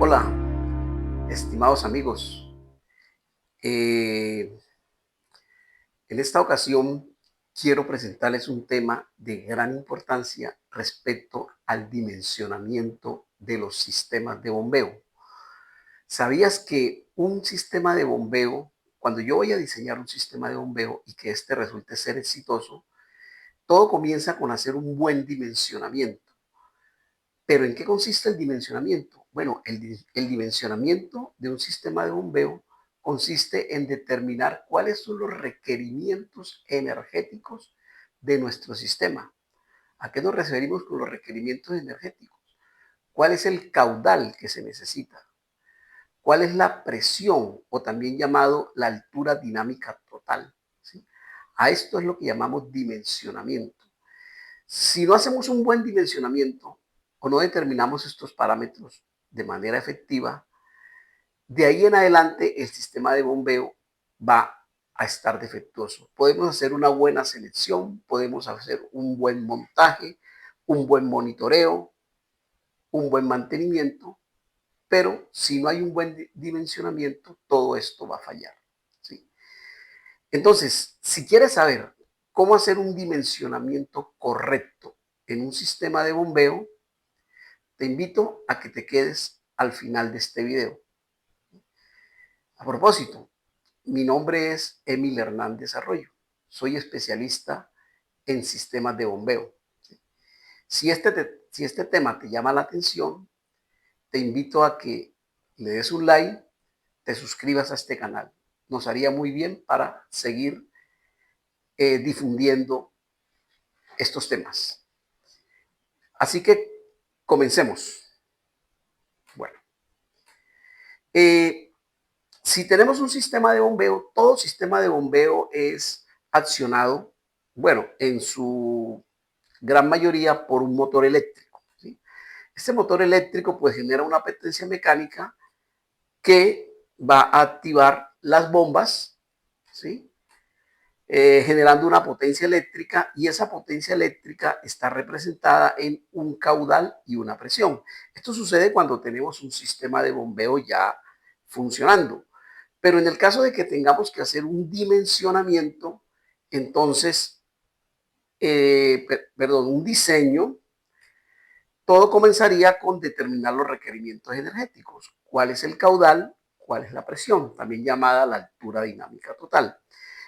Hola, estimados amigos. En esta ocasión quiero presentarles un tema de gran importancia respecto al dimensionamiento de los sistemas de bombeo. ¿Sabías que un sistema de bombeo, cuando yo voy a diseñar un sistema de bombeo y que este resulte ser exitoso, todo comienza con hacer un buen dimensionamiento? Pero ¿en qué consiste el dimensionamiento? Bueno, el dimensionamiento de un sistema de bombeo consiste en determinar cuáles son los requerimientos energéticos de nuestro sistema. ¿A qué nos referimos con los requerimientos energéticos? ¿Cuál es el caudal que se necesita? ¿Cuál es la presión o también llamado la altura dinámica total? ¿Sí? A esto es lo que llamamos dimensionamiento. Si no hacemos un buen dimensionamiento o no determinamos estos parámetros de manera efectiva, de ahí en adelante el sistema de bombeo va a estar defectuoso. Podemos hacer una buena selección, podemos hacer un buen montaje, un buen monitoreo, un buen mantenimiento, pero si no hay un buen dimensionamiento, todo esto va a fallar. ¿Sí? Entonces, si quieres saber cómo hacer un dimensionamiento correcto en un sistema de bombeo, te invito a que te quedes al final de este video. A propósito, mi nombre es Emil Hernández Arroyo. Soy especialista en sistemas de bombeo. Si este tema te llama la atención, te invito a que le des un like, te suscribas a este canal. Nos haría muy bien para seguir difundiendo estos temas. Así que comencemos. Bueno, eh, si tenemos un sistema de bombeo, todo sistema de bombeo es accionado, bueno, en su gran mayoría por un motor eléctrico. ¿Sí? Este motor eléctrico pues genera una potencia mecánica que va a activar las bombas, ¿sí? Generando una potencia eléctrica, y esa potencia eléctrica está representada en un caudal y una presión. Esto sucede cuando tenemos un sistema de bombeo ya funcionando. Pero en el caso de que tengamos que hacer un dimensionamiento, entonces, un diseño, todo comenzaría con determinar los requerimientos energéticos. ¿Cuál es el caudal? ¿Cuál es la presión? También llamada la altura dinámica total.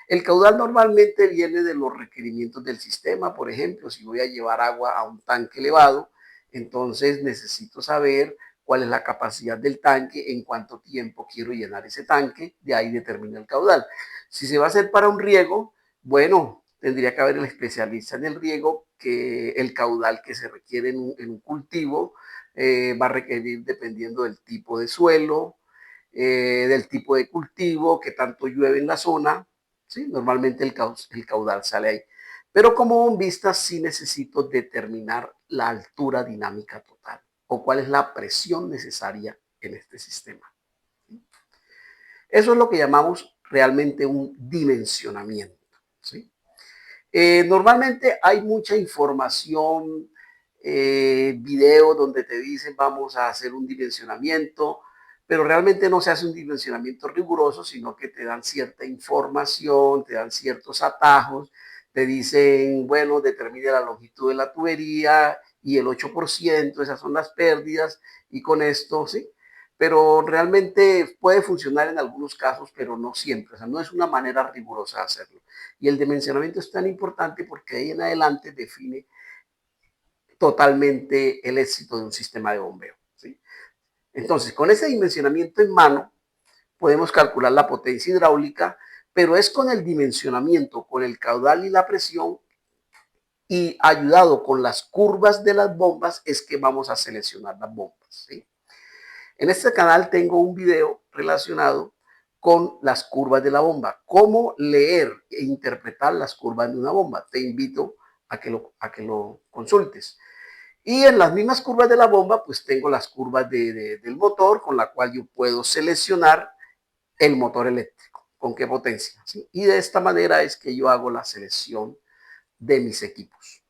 El caudal normalmente viene de los requerimientos del sistema. Por ejemplo, si voy a llevar agua a un tanque elevado, entonces necesito saber cuál es la capacidad del tanque, en cuánto tiempo quiero llenar ese tanque, de ahí determina el caudal. Si se va a hacer para un riego, bueno, tendría que haber el especialista en el riego, que el caudal que se requiere en un cultivo va a requerir dependiendo del tipo de suelo, del tipo de cultivo, que tanto llueve en la zona. ¿Sí? Normalmente el caudal sale ahí. Pero como bombista sí necesito determinar la altura dinámica total o cuál es la presión necesaria en este sistema. Eso es lo que llamamos realmente un dimensionamiento. ¿Sí? Normalmente hay mucha información, video donde te dicen vamos a hacer un dimensionamiento, pero realmente no se hace un dimensionamiento riguroso, sino que te dan cierta información, te dan ciertos atajos, te dicen, bueno, determine la longitud de la tubería y el 8%, esas son las pérdidas, y con esto, ¿sí? Pero realmente puede funcionar en algunos casos, pero no siempre, o sea, no es una manera rigurosa de hacerlo. Y el dimensionamiento es tan importante porque ahí en adelante define totalmente el éxito de un sistema de bombeo. ¿Sí? Entonces, con ese dimensionamiento en mano, podemos calcular la potencia hidráulica, pero es con el dimensionamiento, con el caudal y la presión, y ayudado con las curvas de las bombas, es que vamos a seleccionar las bombas. ¿Sí? En este canal tengo un video relacionado con las curvas de la bomba, cómo leer e interpretar las curvas de una bomba. Te invito a que lo consultes. Y en las mismas curvas de la bomba, pues tengo las curvas del motor, con la cual yo puedo seleccionar el motor eléctrico, con qué potencia. ¿Sí? Y de esta manera es que yo hago la selección de mis equipos.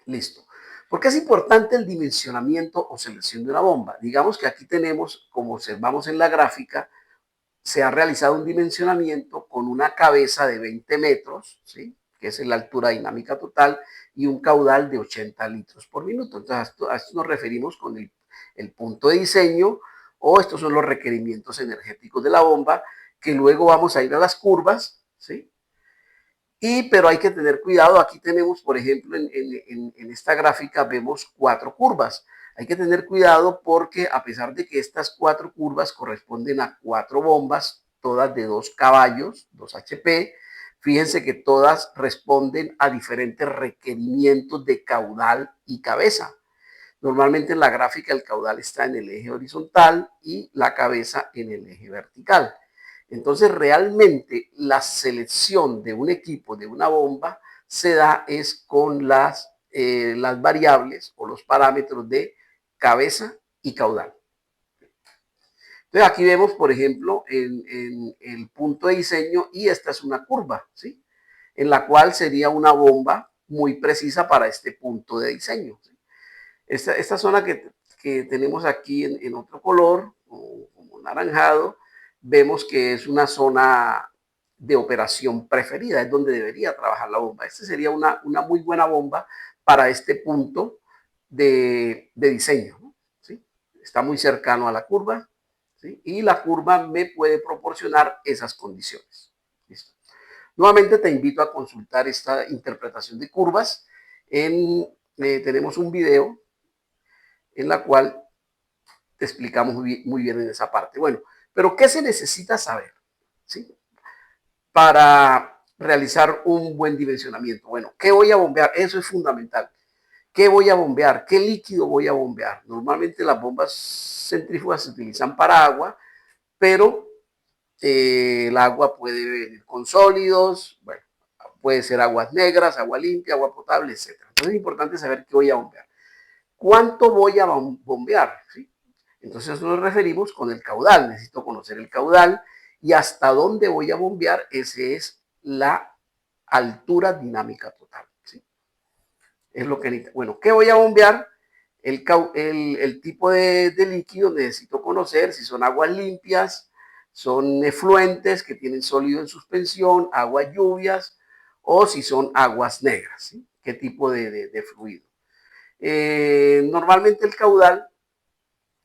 Listo. ¿Por qué es importante el dimensionamiento o selección de una bomba? Digamos que aquí tenemos, como observamos en la gráfica, se ha realizado un dimensionamiento con una cabeza de 20 metros, ¿sí? Que es la altura dinámica total, y un caudal de 80 litros por minuto. Entonces, a esto nos referimos con el punto de diseño, o estos son los requerimientos energéticos de la bomba, que luego vamos a ir a las curvas, ¿sí? Pero hay que tener cuidado, aquí tenemos, por ejemplo, en esta gráfica vemos 4 curvas. Hay que tener cuidado porque a pesar de que estas 4 curvas corresponden a 4 bombas, todas de 2 caballos, 2 HP, fíjense que todas responden a diferentes requerimientos de caudal y cabeza. Normalmente en la gráfica el caudal está en el eje horizontal y la cabeza en el eje vertical. Entonces realmente la selección de un equipo, de una bomba, se da es con las variables o los parámetros de cabeza y caudal. Entonces aquí vemos, por ejemplo, en el punto de diseño, y esta es una curva, ¿sí? En la cual sería una bomba muy precisa para este punto de diseño, ¿sí? Esta zona que tenemos aquí en otro color, como naranjado, vemos que es una zona de operación preferida, es donde debería trabajar la bomba. Esta sería una muy buena bomba para este punto de diseño, ¿no? ¿Sí? Está muy cercano a la curva, ¿sí? Y la curva me puede proporcionar esas condiciones. ¿Listo? Nuevamente te invito a consultar esta interpretación de curvas. Tenemos un video en la cual te explicamos muy bien en esa parte. Bueno, pero ¿qué se necesita saber? ¿Sí? Para realizar un buen dimensionamiento. Bueno, ¿qué voy a bombear? Eso es fundamental. ¿Qué voy a bombear? ¿Qué líquido voy a bombear? Normalmente las bombas centrífugas se utilizan para agua, pero el agua puede venir con sólidos, bueno, puede ser aguas negras, agua limpia, agua potable, etc. Entonces es importante saber qué voy a bombear. ¿Cuánto voy a bombear? ¿Sí? Entonces nos referimos con el caudal. Necesito conocer el caudal y hasta dónde voy a bombear. Ese es la altura dinámica total. ¿Sí? Es lo que necesito. Bueno, ¿qué voy a bombear? El tipo de líquido necesito conocer si son aguas limpias, son efluentes que tienen sólido en suspensión, aguas lluvias, o si son aguas negras. ¿Sí? ¿Qué tipo de fluido? Normalmente el caudal,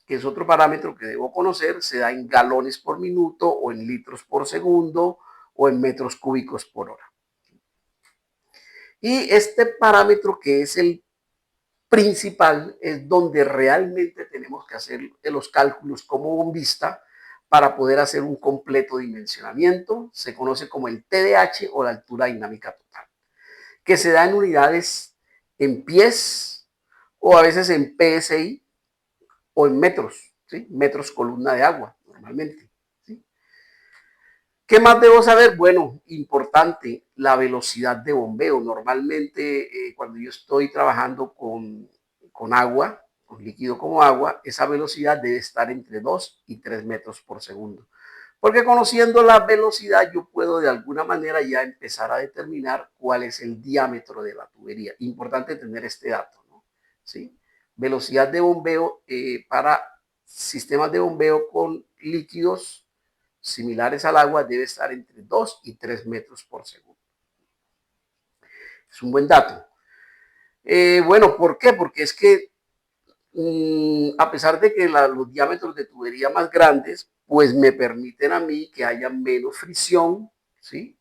que es otro parámetro que debo conocer, se da en galones por minuto o en litros por segundo o en metros cúbicos por hora. Y este parámetro, que es el principal, es donde realmente tenemos que hacer los cálculos como bombista para poder hacer un completo dimensionamiento. Se conoce como el TDH o la altura dinámica total, que se da en unidades en pies o a veces en PSI o en metros, ¿sí? Metros columna de agua, normalmente. ¿Sí? ¿Qué más debo saber? Bueno, importante, la velocidad de bombeo. Normalmente, cuando yo estoy trabajando con agua, con líquido como agua, esa velocidad debe estar entre 2 y 3 metros por segundo. Porque conociendo la velocidad, yo puedo de alguna manera ya empezar a determinar cuál es el diámetro de la tubería. Importante tener este dato, ¿no? ¿Sí? Velocidad de bombeo para sistemas de bombeo con líquidos similares al agua debe estar entre 2 y 3 metros por segundo. Es un buen dato. Bueno, ¿por qué? Porque es que a pesar de que los diámetros de tubería más grandes, pues me permiten a mí que haya menos fricción, ¿sí?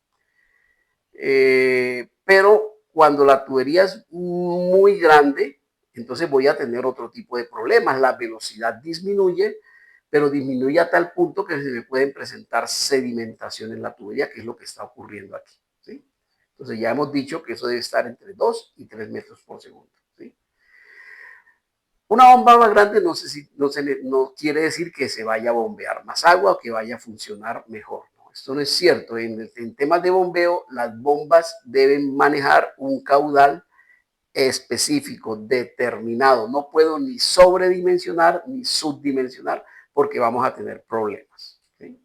Pero cuando la tubería es muy grande, entonces voy a tener otro tipo de problemas. La velocidad disminuye, pero disminuye a tal punto que se me pueden presentar sedimentación en la tubería, que es lo que está ocurriendo aquí, ¿sí? Entonces ya hemos dicho que eso debe estar entre 2 y 3 metros por segundo, ¿sí? Una bomba más grande no quiere decir que se vaya a bombear más agua o que vaya a funcionar mejor. No, esto no es cierto. En temas de bombeo, las bombas deben manejar un caudal específico, determinado. No puedo ni sobredimensionar ni subdimensionar porque vamos a tener problemas. ¿Sí?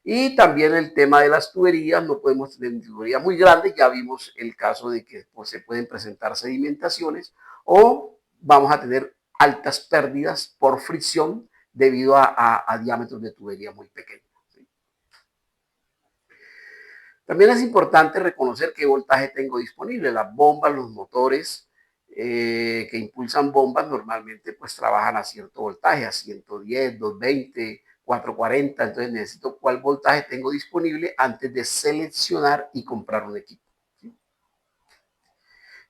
Y también el tema de las tuberías, no podemos tener tuberías muy grandes, ya vimos el caso de que pues, se pueden presentar sedimentaciones, o vamos a tener altas pérdidas por fricción debido a diámetros de tubería muy pequeños. ¿Sí? También es importante reconocer qué voltaje tengo disponible. Las bombas, los motores que impulsan bombas normalmente pues trabajan a cierto voltaje, a 110, 220, 440. Entonces necesito cuál voltaje tengo disponible antes de seleccionar y comprar un equipo. ¿Sí?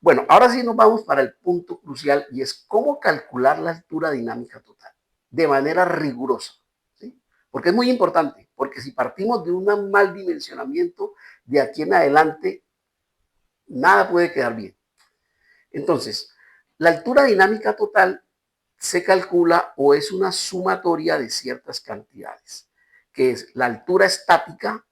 Bueno, ahora sí nos vamos para el punto crucial y es cómo calcular la altura dinámica total de manera rigurosa. ¿Sí? Porque es muy importante, porque si partimos de un mal dimensionamiento, de aquí en adelante nada puede quedar bien. Entonces, la altura dinámica total se calcula o es una sumatoria de ciertas cantidades, que es la altura estática,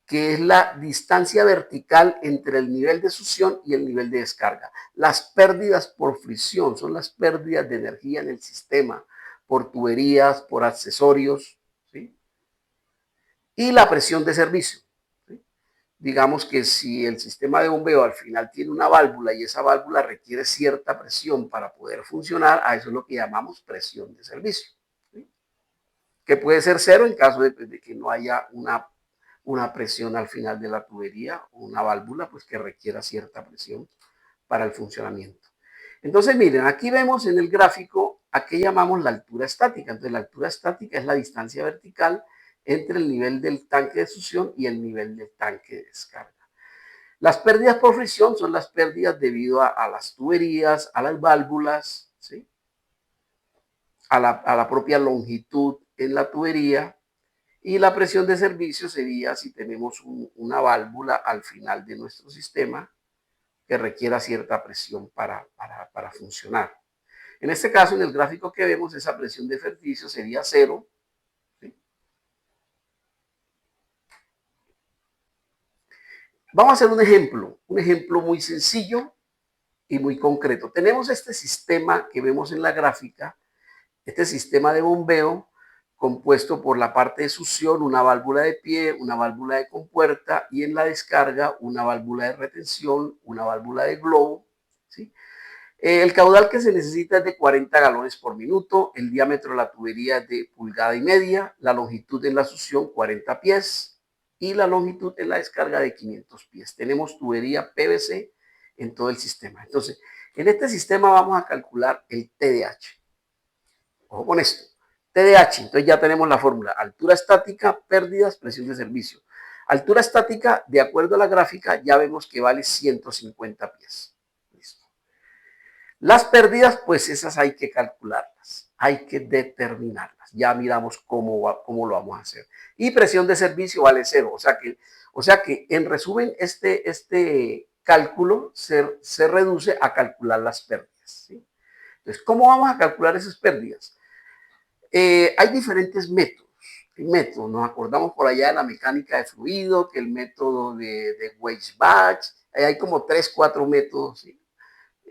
que es la distancia vertical entre el nivel de succión y el nivel de descarga. Las pérdidas por fricción son las pérdidas de energía en el sistema, por tuberías, por accesorios, ¿sí? Y la presión de servicio. ¿Sí? Digamos que si el sistema de bombeo al final tiene una válvula y esa válvula requiere cierta presión para poder funcionar, a eso es lo que llamamos presión de servicio. ¿Sí? Que puede ser cero en caso de que no haya una presión al final de la tubería o una válvula pues que requiera cierta presión para el funcionamiento. Entonces miren, aquí vemos en el gráfico a qué llamamos la altura estática. Entonces la altura estática es la distancia vertical entre el nivel del tanque de succión y el nivel del tanque de descarga. Las pérdidas por fricción son las pérdidas debido a las tuberías, a las válvulas, ¿sí? a la propia longitud en la tubería. Y la presión de servicio sería si tenemos una válvula al final de nuestro sistema que requiera cierta presión para funcionar. En este caso, en el gráfico que vemos, esa presión de servicio sería cero. ¿Sí? Vamos a hacer un ejemplo muy sencillo y muy concreto. Tenemos este sistema que vemos en la gráfica, este sistema de bombeo compuesto por la parte de succión, una válvula de pie, una válvula de compuerta y en la descarga una válvula de retención, una válvula de globo. ¿Sí? El caudal que se necesita es de 40 galones por minuto, el diámetro de la tubería es de 1,5 pulgadas, la longitud en la succión 40 pies y la longitud en la descarga de 500 pies. Tenemos tubería PVC en todo el sistema. Entonces, en este sistema vamos a calcular el TDH. Ojo con esto. TDH, entonces ya tenemos la fórmula. Altura estática, pérdidas, presión de servicio. Altura estática, de acuerdo a la gráfica, ya vemos que vale 150 pies. Listo. Las pérdidas, pues esas hay que calcularlas, hay que determinarlas. Ya miramos cómo lo vamos a hacer. Y presión de servicio vale cero. O sea que en resumen, este cálculo se reduce a calcular las pérdidas. ¿Sí? Entonces, ¿cómo vamos a calcular esas pérdidas? Hay diferentes métodos. Nos acordamos por allá de la mecánica de fluido, que el método de Weisbach, hay como 3, 4 métodos, ¿sí?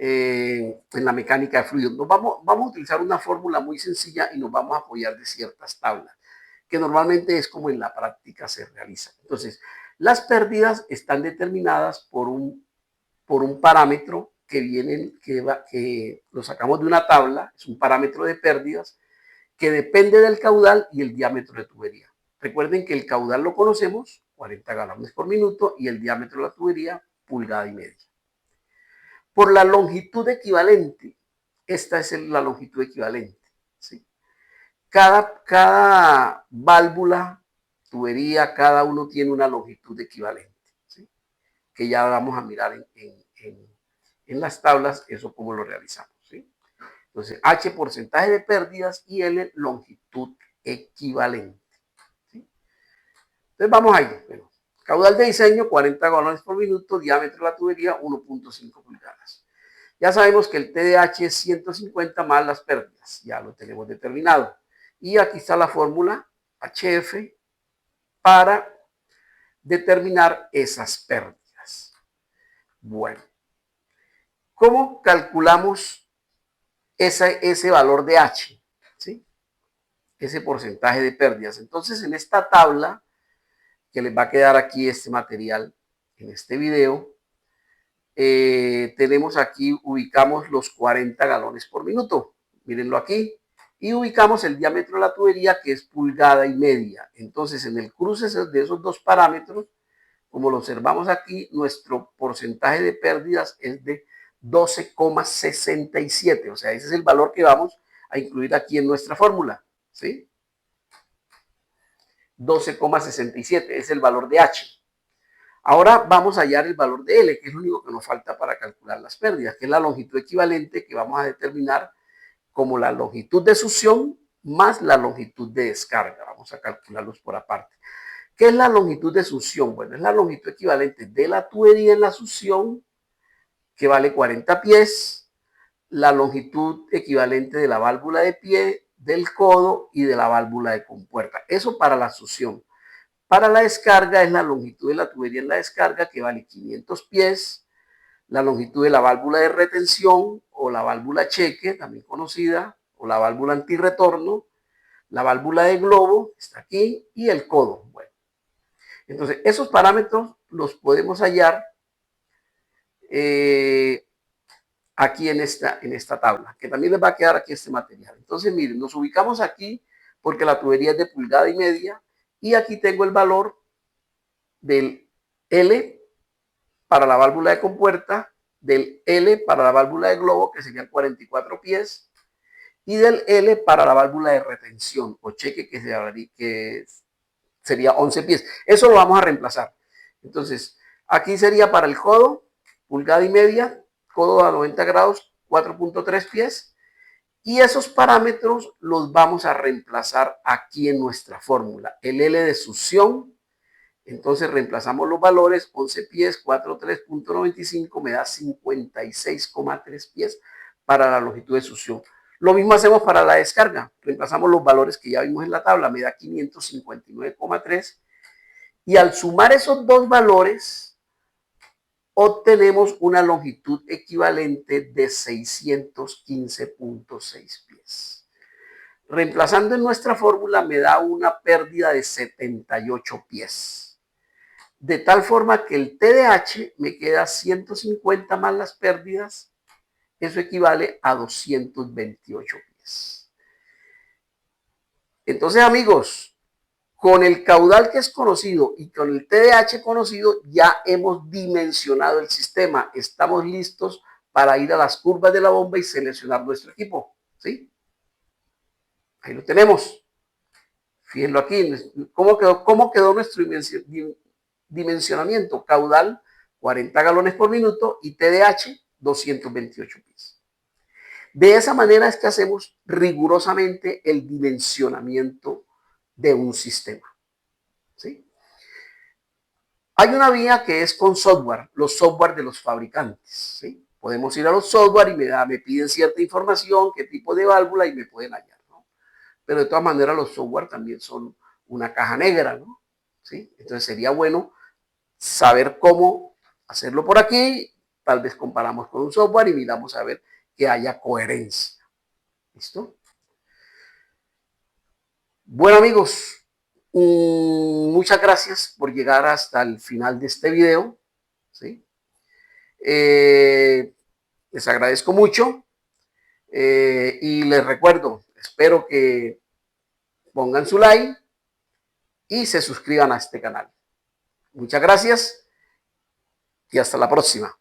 En la mecánica de fluido. Vamos a utilizar una fórmula muy sencilla y nos vamos a apoyar de ciertas tablas, que normalmente es como en la práctica se realiza. Entonces, las pérdidas están determinadas por un parámetro que lo sacamos de una tabla, es un parámetro de pérdidas, que depende del caudal y el diámetro de tubería. Recuerden que el caudal lo conocemos, 40 galones por minuto, y el diámetro de la tubería, 1,5 pulgadas. Por la longitud equivalente, esta es la longitud equivalente. ¿Sí? Cada válvula, tubería, cada uno tiene una longitud equivalente. ¿Sí? Que ya vamos a mirar en las tablas, eso cómo lo realizamos. ¿Sí? Entonces, H porcentaje de pérdidas y L longitud equivalente. ¿Sí? Entonces, vamos ahí. Bueno, caudal de diseño, 40 galones por minuto, diámetro de la tubería, 1,5 pulgadas. Ya sabemos que el TDH es 150 más las pérdidas, ya lo tenemos determinado. Y aquí está la fórmula HF para determinar esas pérdidas. Bueno, ¿cómo calculamos ese valor de H? ¿Sí? Ese porcentaje de pérdidas. Entonces, en esta tabla, que les va a quedar aquí este material, en este video, tenemos aquí, ubicamos los 40 galones por minuto. Mírenlo aquí. Y ubicamos el diámetro de la tubería, que es pulgada y media. Entonces, en el cruce de esos dos parámetros, como lo observamos aquí, nuestro porcentaje de pérdidas es de 12,67. O sea, ese es el valor que vamos a incluir aquí en nuestra fórmula. ¿Sí? 12,67 es el valor de H. Ahora vamos a hallar el valor de L, que es lo único que nos falta para calcular las pérdidas, que es la longitud equivalente que vamos a determinar como la longitud de succión más la longitud de descarga. Vamos a calcularlos por aparte. ¿Qué es la longitud de succión? Bueno, es la longitud equivalente de la tubería en la succión, que vale 40 pies, la longitud equivalente de la válvula de pie, del codo y de la válvula de compuerta. Eso para la succión. Para la descarga es la longitud de la tubería en la descarga, que vale 500 pies, la longitud de la válvula de retención o la válvula cheque, también conocida, o la válvula antirretorno, la válvula de globo, está aquí, y el codo. Bueno, entonces esos parámetros los podemos hallar aquí en esta tabla, que también les va a quedar aquí este material. Entonces, miren, nos ubicamos aquí porque la tubería es de pulgada y media, y aquí tengo el valor del L para la válvula de compuerta, del L para la válvula de globo, que serían 44 pies, y del L para la válvula de retención o cheque, que sería 11 pies. Eso lo vamos a reemplazar. Entonces, aquí sería para el codo, pulgada y media, codo a 90 grados, 4.3 pies, y esos parámetros los vamos a reemplazar aquí en nuestra fórmula. El L de succión, entonces reemplazamos los valores, 11 pies, 43.95 me da 56,3 pies para la longitud de succión. Lo mismo hacemos para la descarga, reemplazamos los valores que ya vimos en la tabla, me da 559,3, y al sumar esos dos valores obtenemos una longitud equivalente de 615.6 pies. Reemplazando en nuestra fórmula me da una pérdida de 78 pies. De tal forma que el TDH me queda 150 más las pérdidas, eso equivale a 228 pies. Entonces, amigos, con el caudal que es conocido y con el TDH conocido, ya hemos dimensionado el sistema. Estamos listos para ir a las curvas de la bomba y seleccionar nuestro equipo. ¿Sí? Ahí lo tenemos. Fíjenlo aquí. ¿Cómo quedó nuestro dimensionamiento? Caudal 40 galones por minuto y TDH 228 pies. De esa manera es que hacemos rigurosamente el dimensionamiento de un sistema. ¿Sí? Hay una vía que es con software, los software de los fabricantes. ¿Sí? Podemos ir a los software y me piden cierta información, qué tipo de válvula, y me pueden hallar, ¿no? Pero de todas maneras los software también son una caja negra, ¿no? ¿Sí? Entonces sería bueno saber cómo hacerlo por aquí, tal vez comparamos con un software y miramos a ver que haya coherencia. ¿Listo? Bueno, amigos, muchas gracias por llegar hasta el final de este video. ¿Sí? Les agradezco mucho y les recuerdo, espero que pongan su like y se suscriban a este canal. Muchas gracias y hasta la próxima.